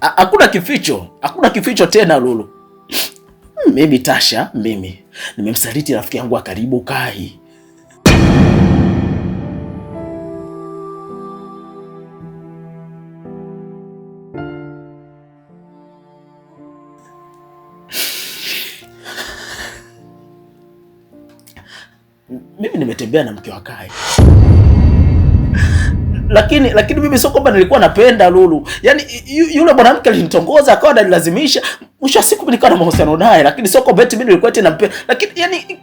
Hakuna kificho. Hakuna kificho tena Lulu. Mimi Tasha, mimi nimemsaliti rafiki yangu wa karibu Kai. Mimi nimetembea na mke wa Kai. Lakini mimi sio kwamba nilikuwa napenda Lulu. Yaani yule mwanamke alinitongoza akawa ananilazimisha. Mwisho wa siku mimi nikawa na mahusiano naye, lakini sio kwamba eti mimi nilikuwa tena nampenda. Lakini yani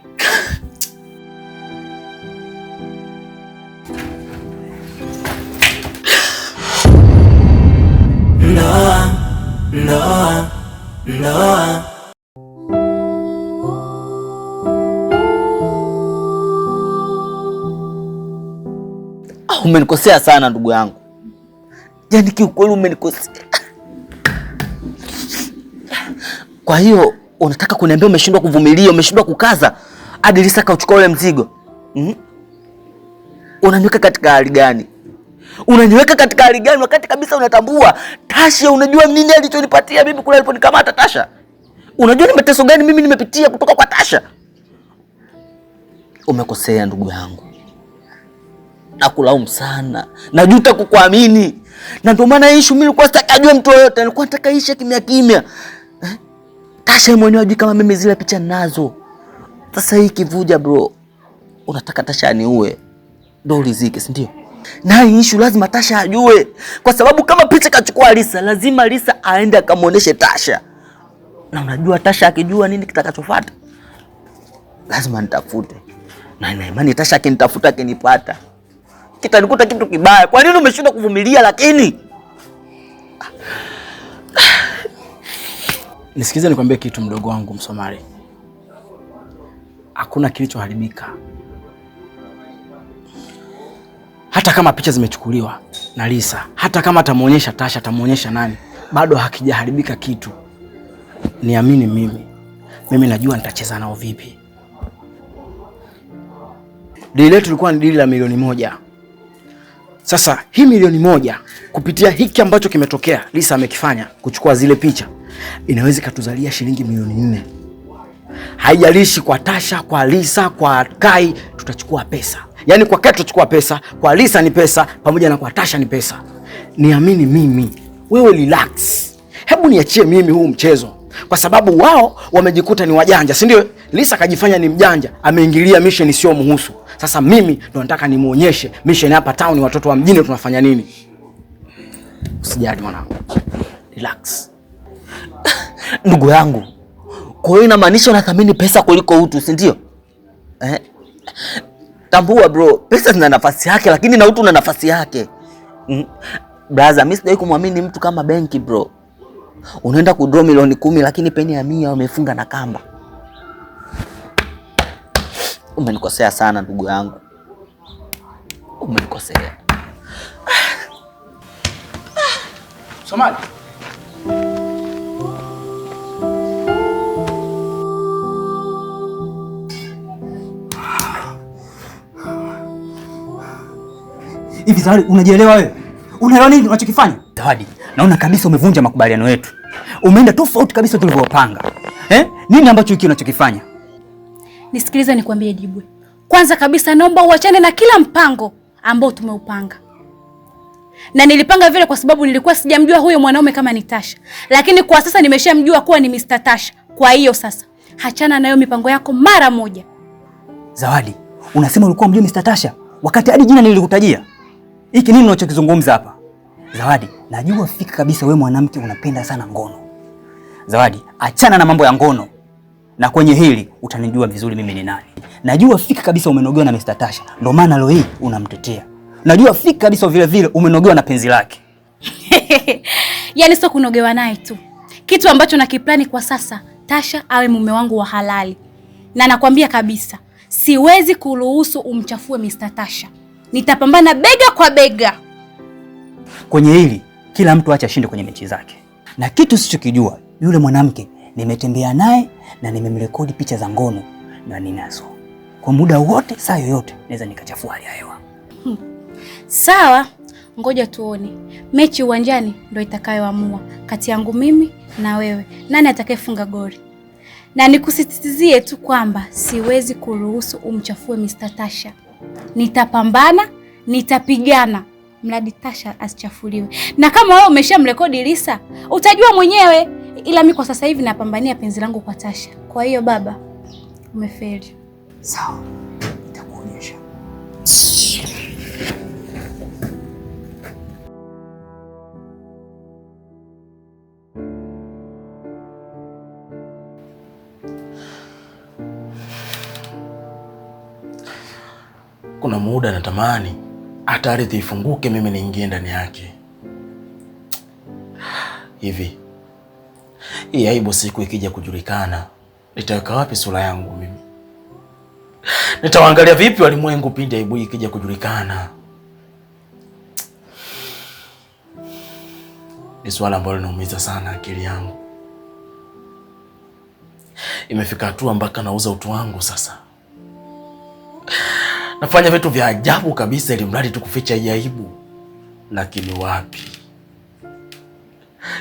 no. Umenikosea sana ndugu yangu. Yaani kiukweli umenikosea. Kwa hiyo unataka kuniambia umeshindwa kuvumilia, umeshindwa kukaza hadi Lisa kauchukua ule mzigo? Unaniweka katika hali gani? Unaniweka katika hali gani wakati kabisa unatambua Tasha, unajua nini alichonipatia mimi kule aliponikamata Tasha? Unajua ni mateso gani mimi nimepitia kutoka kwa Tasha? Umekosea ndugu yangu. Nakulaumu sana. Najuta kukuamini. Na ndio maana issue mimi nilikuwa sitaki ajue mtu yoyote. Nilikuwa nataka ishi kimya kimya. Tasha mwenyewe ajui kama mimi zile picha ninazo. Sasa hii kivuja bro. Unataka Tasha aniue. Ndio riziki, si ndio? Na hii issue lazima Tasha ajue. Kwa sababu kama picha kachukua Lisa, lazima Lisa aende akamuoneshe Tasha. Na unajua Tasha akijua nini kitakachofuata? Lazima nitafute. Na ina imani Tasha akinitafuta akinipata, kitanikuta kitu kibaya. Kwa nini umeshindwa kuvumilia lakini? Nisikize nikwambie kitu mdogo wangu Msomali. Hakuna kilichoharibika. Hata kama picha zimechukuliwa na Lisa, hata kama atamuonyesha Tasha, atamuonyesha nani, bado hakijaharibika kitu. Niamini mimi. Mimi najua nitacheza nao vipi. Dili letu lilikuwa ni dili la milioni 1. Sasa hii milioni 1 kupitia hiki ambacho kimetokea Lisa amekifanya kuchukua zile picha, inaweza katuzalia shilingi milioni 4. Haijalishi kwa Tasha, kwa Lisa, kwa Kai, tutachukua pesa. Yaani kwa Kai tutachukua pesa, kwa Lisa ni pesa, pamoja na kwa Tasha ni pesa. Niamini mimi, wewe relax. Hebu niachie mimi huu mchezo. Kwa sababu wao wamejikuta ni wajanja, si ndio? Lisa kajifanya ni mjanja, ameingilia mission sio muhusu. Sasa mimi ndo nataka nimuonyeshe mission hapa town, watoto wa mjini tunafanya nini. Usijali mwanangu. Relax. Ndugu yangu, kwa hiyo inamaanisha unathamini pesa kuliko utu, si ndio? Tambua bro, pesa zina nafasi yake, lakini na utu una nafasi yake. Brother, mimi sijai kumwamini mtu kama benki bro. Unaenda kudraw milioni 10 lakini peni ya 100 wamefunga na kamba. Umenikosea sana ndugu yangu. Umenikosea. Somali. Hivi Zawadi, unajielewa wewe? Unaelewa nini unachokifanya? Zawadi, naona kabisa umevunja makubaliano yetu. Umeenda tofauti kabisa tulivyopanga. Nini ambacho hiki unachokifanya? Nisikilize nikwambie Dibwe. Kwanza kabisa naomba uachane na kila mpango ambao tumeupanga. Na nilipanga vile kwa sababu nilikuwa sijamjua huyo mwanaume kama ni Tasha. Lakini kwa sasa nimeshamjua kuwa ni Mr. Tasha. Kwa hiyo sasa, hachana nayo mipango yako mara moja. Zawadi, unasema ulikuwa mjua Mr. Tasha wakati hadi jina nilikutajia? Hiki nini unachokizungumza hapa? Zawadi, najua fika kabisa wewe mwanamke unapenda sana ngono. Zawadi, achana na mambo ya ngono. Na kwenye hili utanijua vizuri mimi ni nani. Najua fika kabisa umenogewa na Mr. Tasha. Ndio maana leo hii unamtetea. Najua fika kabisa vile vile umenogewa na penzi lake. Yaani sio kunogewa naye tu. Kitu ambacho nakiplani kwa sasa, Tasha awe mume wangu wa halali. Na nakwambia kabisa, siwezi kuruhusu umchafue Mr. Tasha. Nitapambana bega kwa bega. Kwenye hili kila mtu acha ashinde kwenye mechi zake. Na kitu sichokijua, yule mwanamke nimetembea naye na nimemrekodi picha za ngono na ninazo. Kwa muda wote, saa yoyote naweza nikachafua hali ya hewa. Sawa, ngoja tuone. Mechi uwanjani ndio itakayoamua kati yangu mimi na wewe nani atakayefunga goli. Na nikusisitizie tu kwamba siwezi kuruhusu umchafue Mr. Tasha. Nitapambana, nitapigana mradi Tasha asichafuliwe. Na kama wewe umeshamrekodi Lisa, utajua mwenyewe, ila mimi kwa sasa hivi napambania penzi langu kwa Tasha. Kwa hiyo baba, umefeli. Sawa. Nitakuonyesha. Kuna muda natamani hata ardhi ifunguke mimi niingie ndani yake. Hivi hii aibu siku ikija kujulikana, nitaweka wapi sura yangu mimi? Nitawaangalia vipi walimwengu pindi aibu ikija kujulikana? Ni swala ambalo linaumiza sana akili yangu. Imefika hatua mpaka nauza utu wangu sasa. Nafanya vitu vya ajabu kabisa ili mradi tu kuficha hii aibu. Lakini wapi?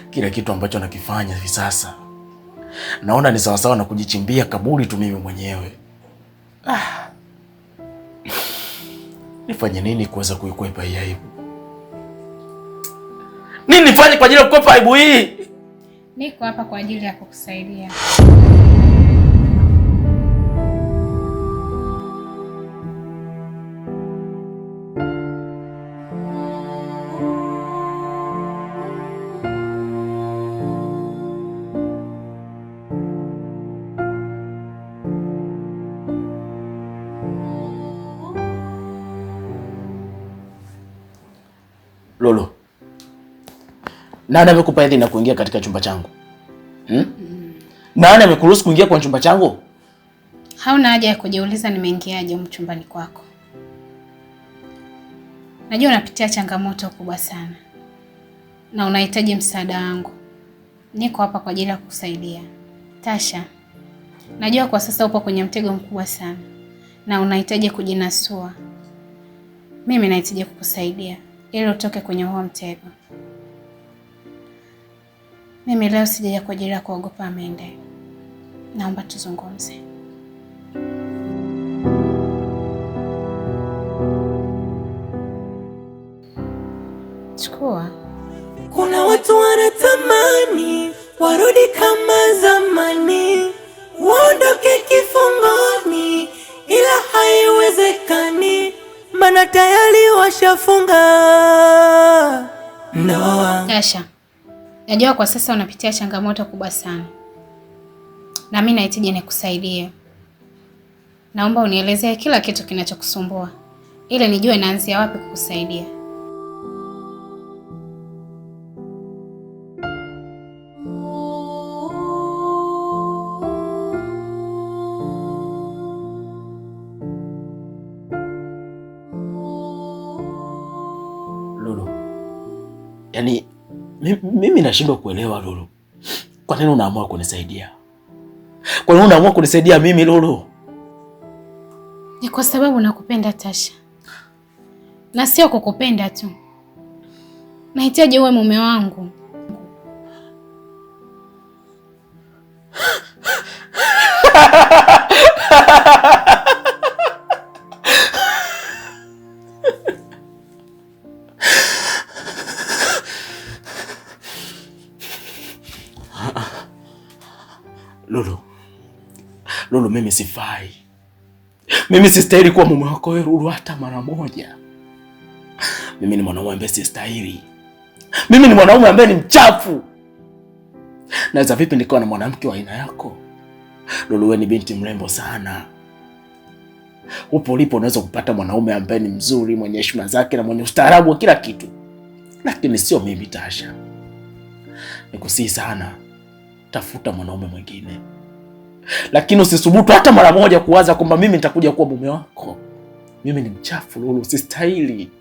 Kila kitu ambacho nakifanya hivi sasa naona ni sawasawa na kujichimbia kaburi tu mimi mwenyewe. Nifanye nini kuweza kuikwepa hii aibu? Nini nifanye kwa ajili ya kukwepa aibu hii? Niko hapa kwa ajili ya kukusaidia. Lolo, nani amekupa idhini na kuingia katika chumba changu? Nani amekuruhusu kuingia kwa chumba changu? Hauna haja ya kujiuliza nimeingiaje chumbani kwako. Najua unapitia changamoto kubwa sana na unahitaji msaada wangu. Niko hapa kwa ajili ya kukusaidia. Tasha, najua kwa sasa upo kwenye mtego mkubwa sana na unahitaji kujinasua. Mimi nahitaji kukusaidia ili utoke kwenye huo mtego. Mimi leo sijaja kwa ajili ya kuogopa Amende. Naomba tuzungumze. Chukua. Kuna watu wanatamani warudi kama zamani, waondoke kifungoni, ila haiwezekani, maana tayari washafunga ndoa. Tasha, najua kwa sasa unapitia changamoto kubwa sana, na mimi nahitaji nikusaidie. Naomba unielezee kila kitu kinachokusumbua ili nijue naanzia wapi kukusaidia. Lulu, yaani mimi nashindwa kuelewa Lulu. Kwa nini unaamua kunisaidia? Kwa nini unaamua kunisaidia mimi Lulu? Ni kwa sababu nakupenda Tasha. Na sio kukupenda tu. Nahitaji uwe mume wangu. Lulu, mimi sifai. Mimi sistahili kuwa mume wako wewe Lulu hata mara moja. Mimi ni mwanaume ambaye sistahili. Mimi ni mwanaume ambaye ni mchafu. Naweza vipi nikawa na mwanamke wa aina yako? Lulu, wewe ni binti mrembo sana. Upo ulipo unaweza kupata mwanaume ambaye ni mzuri, mwenye heshima zake na mwenye ustaarabu wa kila kitu. Lakini sio mimi Tasha. Nikusihi sana, tafuta mwanaume mwingine. Lakini usisubutu hata mara moja kuwaza kwamba mimi nitakuja kuwa mume wako. Mimi ni mchafu Lulu, sistahili.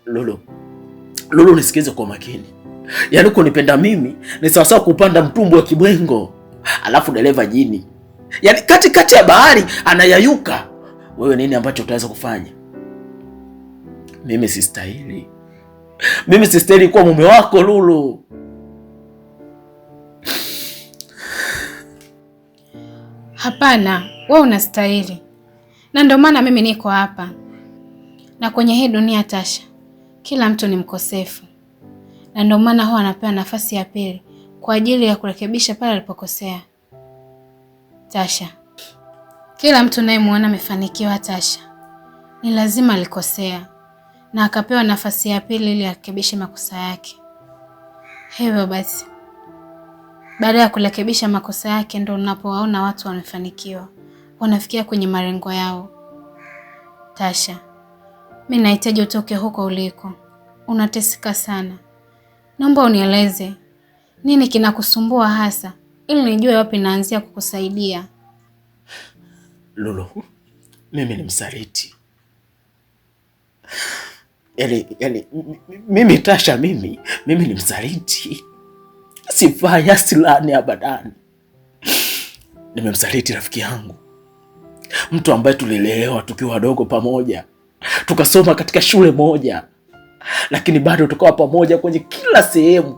Lulu, nisikize kwa makini. Yaani kunipenda mimi ni sawasawa kupanda mtumbwi wa kibwengo, alafu dereva jini. Yaani katikati ya bahari anayayuka. Wewe nini ambacho utaweza kufanya? Mimi sistahili. Mimi sistahili kuwa mume wako Lulu. Hapana, wewe unastahili. Na ndio maana mimi niko hapa. Na kwenye hii dunia Tasha, kila mtu ni mkosefu. Na ndio maana huwa anapewa nafasi ya pili kwa ajili ya kurekebisha pale alipokosea. Tasha, kila mtu nayemuona amefanikiwa Tasha, ni lazima alikosea na akapewa nafasi ya pili ili arekebishe makosa yake. Hivyo basi, baada ya kurekebisha makosa yake ndio unapowaona watu wamefanikiwa, wanafikia kwenye malengo yao. Tasha, mimi nahitaji utoke huko uliko. Unateseka sana. Naomba unieleze nini kinakusumbua hasa ili nijue wapi naanzia kukusaidia. Lulu, mimi ni msaliti. Yaani mimi Tasha, mimi ni msaliti. Sifai asilani abadani. Nimemsaliti rafiki yangu, mtu ambaye tulilelewa tukiwa wadogo pamoja, tukasoma katika shule moja, lakini bado tukawa pamoja kwenye kila sehemu.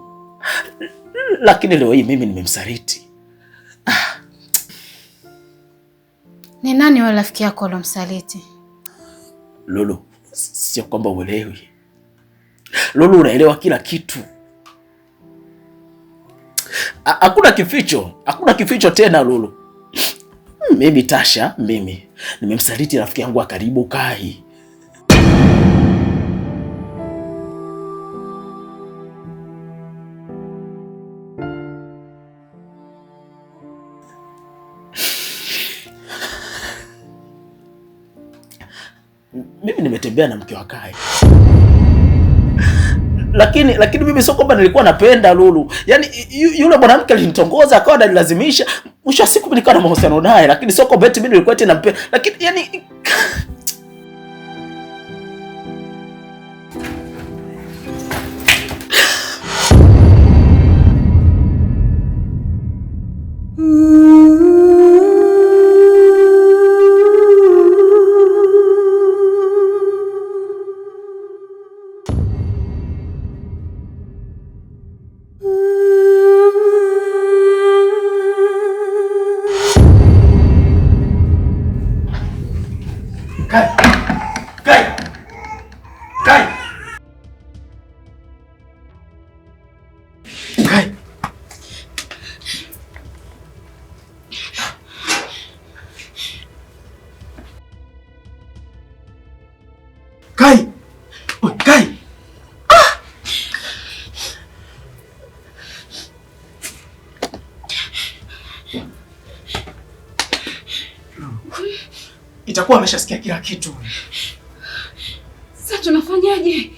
Lakini leo hii mimi nimemsaliti. Ni nani wala rafiki yako alomsaliti? Lulu, sio kwamba uelewi. Lulu, unaelewa kila kitu. Hakuna kificho tena Lulu. Mimi Tasha, mimi nimemsaliti rafiki yangu wa karibu Kai. Mimi nimetembea na mke wa Kai. Lakini mimi sio kwamba nilikuwa napenda Lulu. Yaani yule mwanamke alinitongoza akawa ananilazimisha. Mwisho wa siku nilikuwa na mahusiano naye, lakini sio kwamba eti mimi nilikuwa tena nampenda. Lakini yani Kai. Itakuwa ameshasikia kila kitu. Sasa tunafanyaje?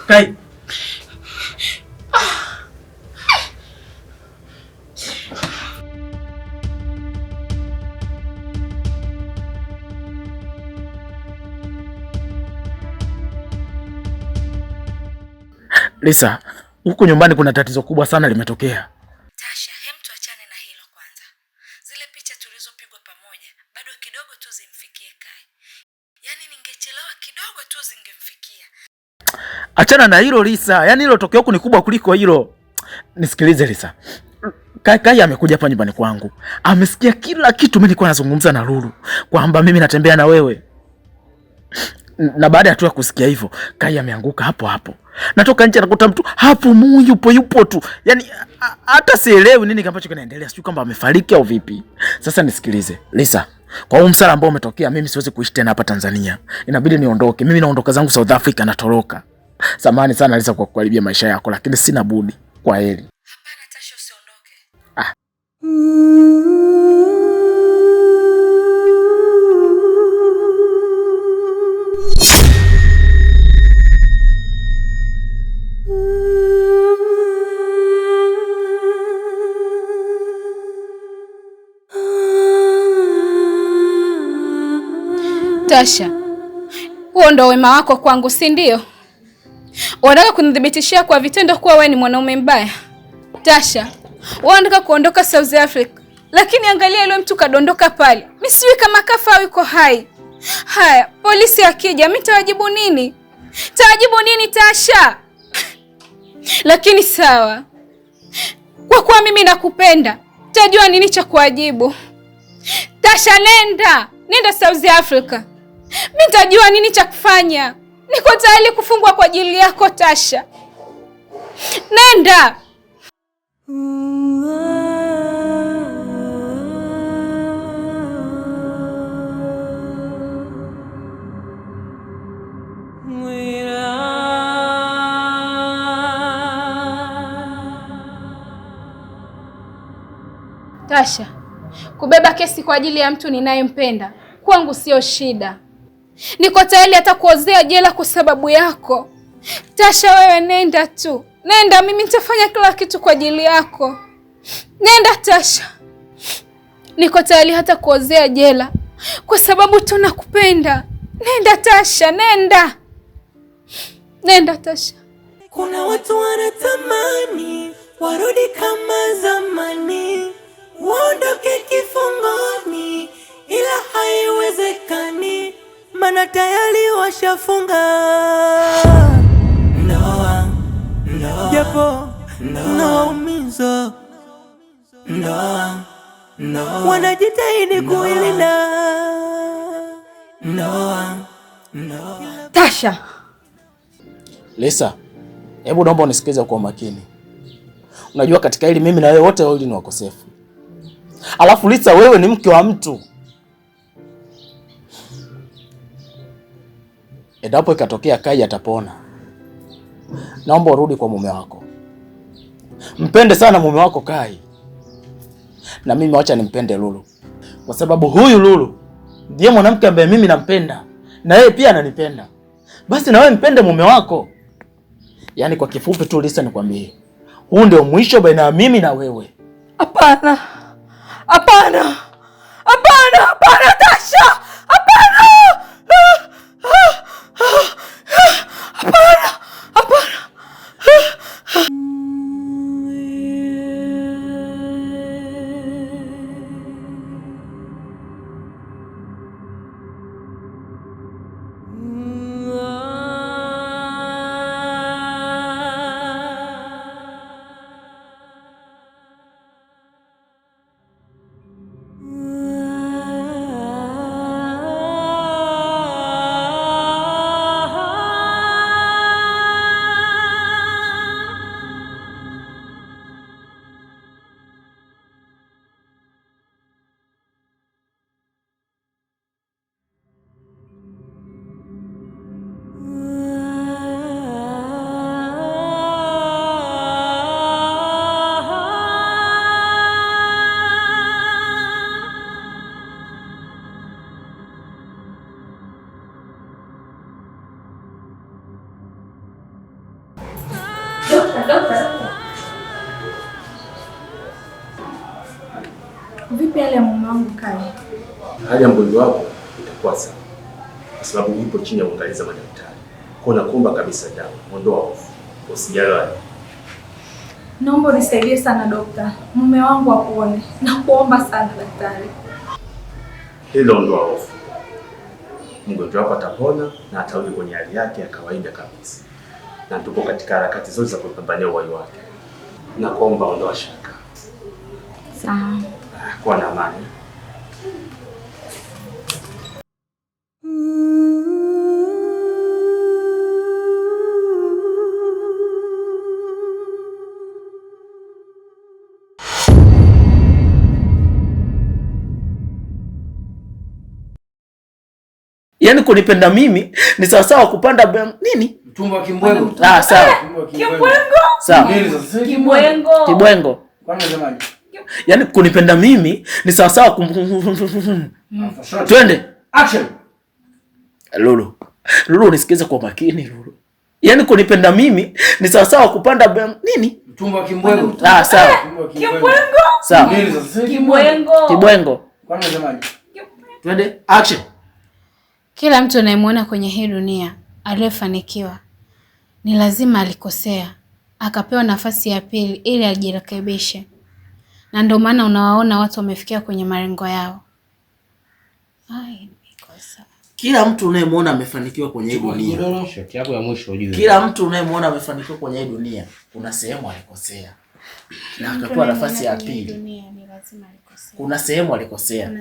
Kai. Lisa, huku nyumbani kuna tatizo kubwa sana limetokea. Tasha, hem tuachane na hilo kwanza. Zile picha tulizopigwa pamoja bado kidogo tu zimfikie Kai. Yaani ningechelewa kidogo tu zingemfikia. Achana na hilo Lisa, yaani hilo tokeo huku ni kubwa kuliko hilo. Nisikilize Lisa. Kai amekuja hapa nyumbani kwangu. Amesikia kila kitu mimi nilikuwa nazungumza na Lulu kwamba mimi natembea na wewe. Na baada ya tu kusikia hivyo, Kai ameanguka hapo hapo. Natoka nje nakuta mtu hapo yupo tu. Yaani hata sielewi nini ambacho kinaendelea. Sijui kwamba amefariki au vipi. Sasa nisikilize, Lisa. Kwa huu msala ambao umetokea, mimi siwezi kuishi tena hapa Tanzania. Inabidi niondoke. Mimi naondoka zangu South Africa, natoroka. Samahani sana Lisa kwa kuharibia maisha yako, lakini sina budi. Kwa heri. Hapana Tasha, usiondoke. Tasha, huo ndo wema wako kwangu, si ndio? Unataka kunidhibitishia kwa vitendo kuwa wewe ni mwanaume mbaya? Tasha, unataka kuondoka South Africa, lakini angalia yule mtu kadondoka pale. Mimi sijui kama kafa au yuko hai. Haya, polisi akija mimi tawajibu nini? Tawajibu nini Tasha? Lakini sawa, kwa kuwa mimi nakupenda, tajua nini cha kuwajibu. Tasha, nenda South Africa. Mimi tajua nini cha kufanya. Niko tayari kufungwa kwa ajili yako Tasha. Nenda. Tasha, kubeba kesi kwa ajili ya mtu ninayempenda kwangu sio shida. Niko tayari hata kuozea jela kwa sababu yako. Tasha, wewe nenda tu. Nenda, mimi nitafanya kila kitu kwa ajili yako. Nenda Tasha. Niko tayari hata kuozea jela kwa sababu tu nakupenda. Nenda Tasha, nenda. Nenda Tasha. Kuna watu wanatamani warudi kama zamani, waondoke kifungoni, ila haiwezekani, maana tayari washafunga ndoa, japo naumiza ndoa, wanajitahidi kuilinda ndoa. Tasha, Lisa, hebu naomba unisikilize kwa makini. Unajua katika hili mimi na wewe wote wawili ni wakosefu. Alafu Lisa, wewe ni mke wa mtu. Endapo ikatokea Kai atapona, naomba urudi kwa mume wako. Mpende sana mume wako Kai. Na mimi wacha nimpende Lulu. Kwa sababu huyu Lulu ndiye mwanamke ambaye mimi nampenda, na yeye pia ananipenda. Basi na wewe mpende mume wako. Yaani kwa kifupi tu Lisa, nikwambie, huu ndio mwisho baina ya mimi na wewe. Hapana. Hapana. Hapana, hapana Tasha. Hapana. Hapana. Hapana. Vipi hali ya mume wangu Kai? Hali ya mgonjwa wako itakuwa sawa, kwa sababu ipo chini ya uangalizi wa madaktari. Kwa nakuomba kabisa dawa, ondoa hofu, usijali. Naomba unisaidie sana dokta, mume wangu apone. Nakuomba sana daktari. Hilo ondoa hofu. Mgonjwa wako atapona na atarudi kwenye hali yake ya kawaida kabisa. Na tupo katika harakati zote za kupambania uhai wake. Nakuomba ondoa shaka. Sawa. Kuwa na amani. Yaani kunipenda mimi ni sawa sawa kupanda nini? Mtumbo wa kimbwengo. Sawa. Kimbwengo? Sawa. Kibwengo. Kibwengo. Kwani unasemaje? Yaani kunipenda mimi ni sawa sawa Twende. Action. Lulu. Lulu, unisikize kwa makini Lulu. Yaani kunipenda mimi ni sawa sawa kupanda nini? Mtumbo wa kimbwengo. Sawa. Kibwengo? Sawa. Kibwengo. Kibwengo. Kwani unasemaje? Twende. Action. Kila mtu anayemwona kwenye hii dunia aliyefanikiwa ni lazima alikosea, akapewa nafasi ya pili ili ajirekebishe. Na ndio maana unawaona watu wamefikia kwenye malengo yao. Ai, nikosa. Kila mtu unayemwona amefanikiwa kwenye hii dunia, kila mtu unayemwona amefanikiwa kwenye hii dunia kuna sehemu alikosea na akapewa nafasi ya pili. Kuna sehemu alikosea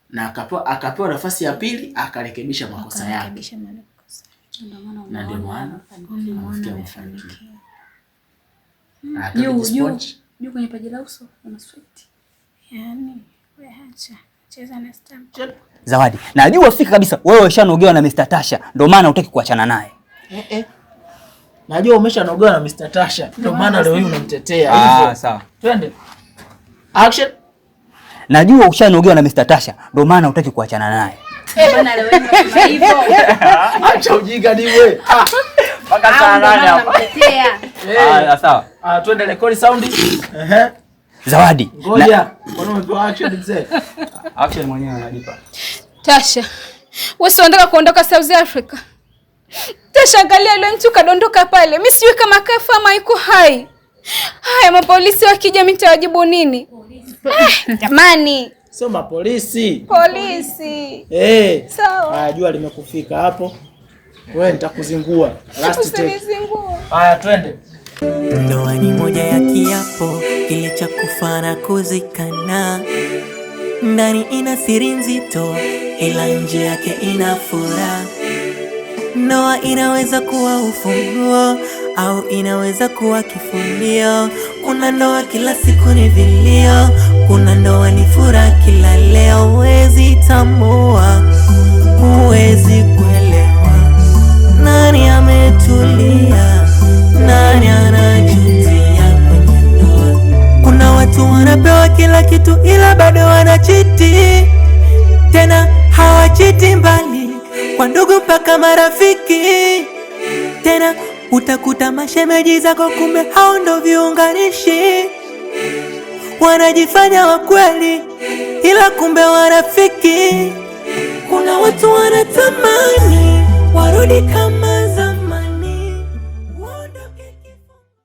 na akapewa nafasi ya pili akarekebisha makosa yake, na ndio maana amefanikiwa. Juu kwenye paji la uso una sweat. Yaani wewe acha cheza na stamp. Zawadi, najua fika kabisa wewe umeshanogewa na Mr. Tasha, ndio maana hutaki kuachana naye. Najua umeshanogewa na Mr. Tasha, ndio maana leo hii unamtetea hivyo. Sawa. Twende. Action. Najua ushanogewa na Mr. Tasha, ndio maana hutaki kuachana naye. Bwana leo unasema hivyo. Acha ujinga ni wewe. Mpaka saa 8 hapa. Sawa. Twende record sound. Zawadi. Ngoja. Mbona umepewa action mzee? Action mwenyewe analipa. Tasha, wewe unataka kuondoka South Africa? Tasha, angalia ile mtu kadondoka pale. Mimi sijui kama kafa ama yuko hai. Haya, mapolisi wakija mimi nitawajibu nini? Jamani. Sio mapolisi. Polisi. Sawa. Haya, jua limekufika hapo. Wewe nitakuzingua. Last take. Usinizingua. Haya, twende. Ndoa ni moja ya kiapo kile cha kufa na kuzikana. Ndani ina siri nzito ila nje yake ina furaha. Ndoa inaweza kuwa ufunguo au inaweza kuwa kifundio. Kuna ndoa kila siku ni vilio, kuna ndoa ni furaha kila leo. Huwezi tambua, huwezi kuelewa nani ametulia, nani anajutia kwenye ndoa. Kuna watu wanapewa kila kitu ila bado wanachiti, tena hawachiti mbali, kwa ndugu mpaka marafiki. Tena utakuta mashemeji zako kumbe hao ndo viunganishi, wanajifanya wakweli ila kumbe warafiki. Kuna watu wanatamani